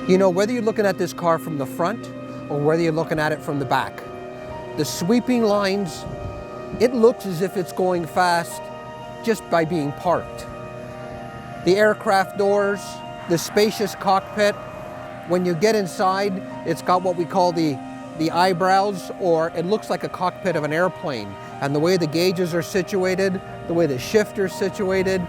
You know, whether you're looking at this car from the front or whether you're looking at it from the back, the sweeping lines, it looks as if it's going fast just by being parked. The aircraft doors, the spacious cockpit, when you get inside, it's got what we call the eyebrows, or it looks like a cockpit of an airplane. And the way the gauges are situated, the way the shifter's situated.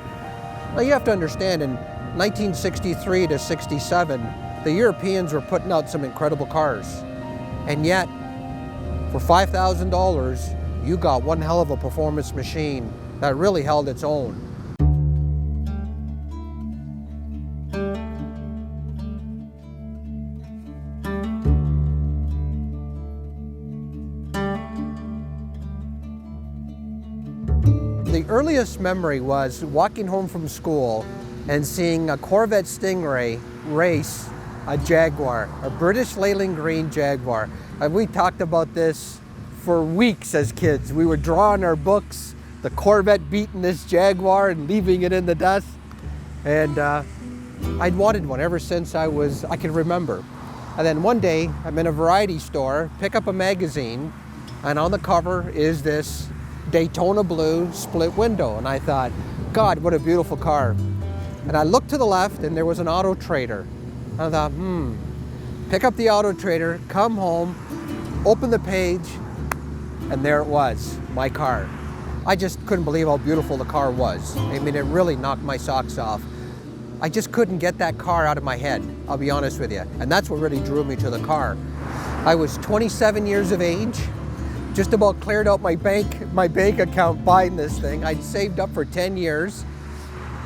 Now you have to understand, in 1963 to 67, the Europeans were putting out some incredible cars. And yet, for $5,000, you got one hell of a performance machine that really held its own. The earliest memory was walking home from school and seeing a Corvette Stingray race a Jaguar, a British Leyland Green Jaguar. And we talked about this for weeks as kids. We would draw in our books the Corvette beating this Jaguar and leaving it in the dust. And I'd wanted one ever since I can remember. And then one day I'm in a variety store, pick up a magazine, and on the cover is this Daytona blue split window. And I thought, God, what a beautiful car. And I looked to the left and there was an Auto Trader. I thought, pick up the Auto Trader, come home, open the page, and there it was, my car. I just couldn't believe how beautiful the car was. I mean, it really knocked my socks off. I just couldn't get that car out of my head, I'll be honest with you. And that's what really drew me to the car. I was 27 years of age, just about cleared out my bank account buying this thing. I'd saved up for 10 years.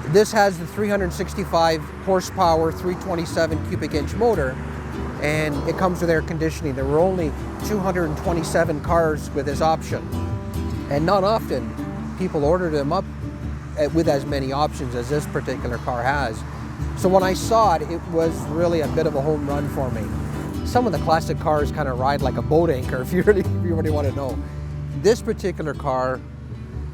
This has the 365 horsepower, 327 cubic inch motor, and it comes with air conditioning. There were only 227 cars with this option. And not often people order them up with as many options as this particular car has. So when I saw it, it was really a bit of a home run for me. Some of the classic cars kind of ride like a boat anchor, if you really want to know. This particular car,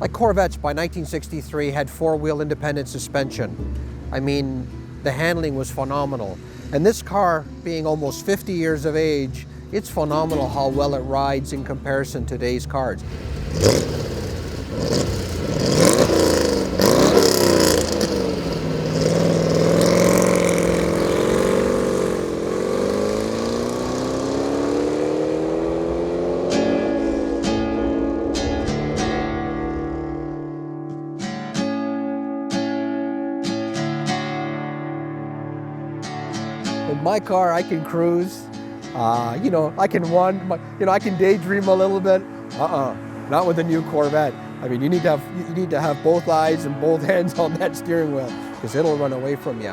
like Corvettes by 1963, had four-wheel independent suspension. I mean, the handling was phenomenal. And this car, being almost 50 years of age, it's phenomenal how well it rides in comparison to today's cars. In my car, I can cruise. I can daydream a little bit. Not with a new Corvette. I mean, you need to have both eyes and both hands on that steering wheel, because it'll run away from you.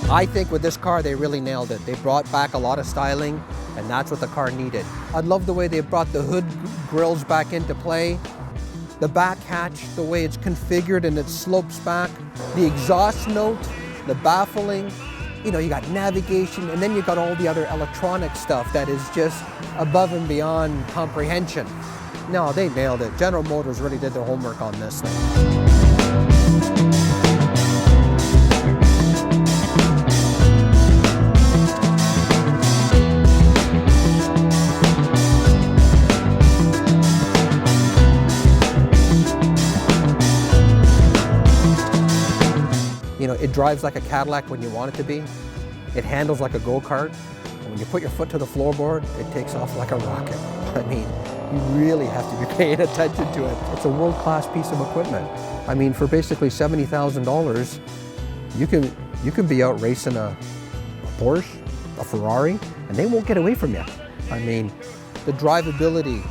I think with this car, they really nailed it. They brought back a lot of styling, and that's what the car needed. I love the way they brought the hood grills back into play. The back hatch, the way it's configured and it slopes back. The exhaust note, the baffling. You know, you got navigation, and then you got all the other electronic stuff that is just above and beyond comprehension. No, they nailed it. General Motors really did their homework on this thing. You know, it drives like a Cadillac when you want it to be. It handles like a go-kart. And when you put your foot to the floorboard, it takes off like a rocket. I mean, you really have to be paying attention to it. It's a world-class piece of equipment. I mean, for basically $70,000, you can be out racing a Porsche, a Ferrari, and they won't get away from you. I mean, the drivability,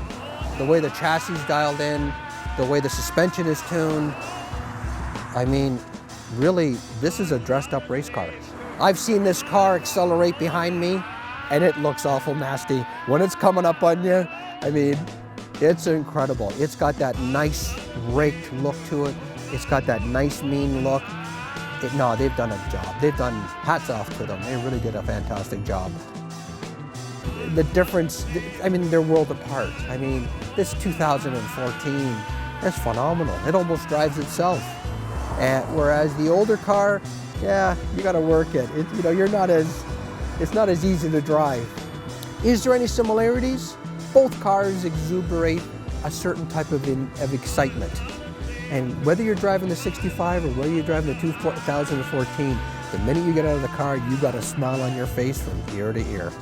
the way the chassis is dialed in, the way the suspension is tuned. I mean, really, this is a dressed up race car. I've seen this car accelerate behind me, and it looks awful nasty. When it's coming up on you, I mean, it's incredible. It's got that nice raked look to it. It's got that nice mean look. No, they've done a job. They've done, hats off to them. They really did a fantastic job. The difference, I mean, they're world apart. I mean, this 2014, that's phenomenal. It almost drives itself. Whereas the older car, yeah, you got to work it. You know, it's not as easy to drive. Is there any similarities? Both cars exuberate a certain type of excitement. And whether you're driving the 65 or whether you're driving the 2014, the minute you get out of the car, you got a smile on your face from ear to ear.